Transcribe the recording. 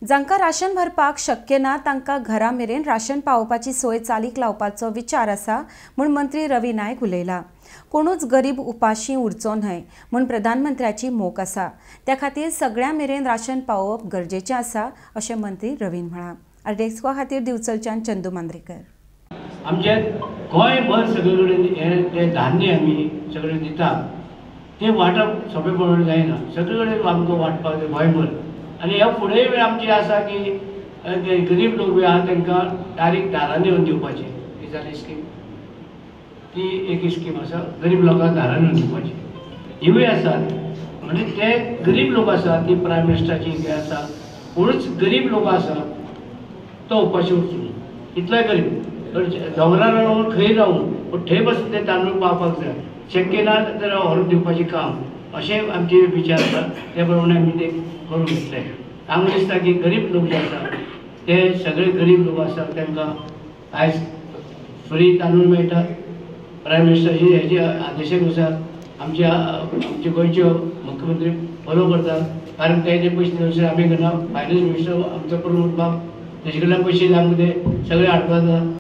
जांकां राशन भरपाक शक्य ना तांकां घरा मेरेन राशन पावोवपाची सोय चालीक लावपाचो विचार आसा म्हूण मंत्री रवी नायक उलयला। कोणूच गरीब उपाशी उरचो न्हय म्हूण प्रधानमंत्र्याची मोख आसा। त्या खातीर सगळ्यां मेरेन राशन पावोवप गरजेचें आसा अशें मंत्री रवीन म्हळां। आर्डेक्सवा खातीर दिवचलच्यान चंदू मांद्रेकर। आमचे गोंयभर सगळे कडेन हे धान्य आमी सगळे दितात ते वाटप सोंपेपणान जायना। सगळे कडेन आमकां वाटपाक जाय गोंयभर। आनी ह्या फुडेंय वेळ आमची आसा की गरीब लोक बी आहा तांकां डायरेक्ट दारांनी येवन दिवपाचें। ही जाली स्कीम, ती एक स्कीम आसा गरीब लोकांक दारांनी येवन दिवपाची। हिवूय आसात म्हणजे ते गरीब लोक आसात ती प्रायम मिनिस्टराची हे आसा, कोणूच गरीब लोक आसा तो उपाशी उरचो न्हय। इतलोय गरीब दोंगरार रावन खंय रावून पूण थंय बसून ते तांदूळ पावपाक जाय। शक्य ना जाल्यार व्हरून दिवपाचें काम अशें आमचे विचार आसा। त्या प्रमाणे आमी ते करून घेतले। आमकां दिसता की गरीब लोक जे आसा ते सगळे गरीब लोक आसा तांकां आयज फ्री तांदूळ मेळटा। प्रायम मिनिस्टराची हेजे आदेशानुसार आमचे गोंयचे मुख्यमंत्री फॉलो करतात, कारण ते पयशे दिवचे आमी करना। फायनान्स मिनिस्टर आमचो करून उरपाक तेजे कडल्यान पयशे आमकां ते सगळे हाडपाक जाता।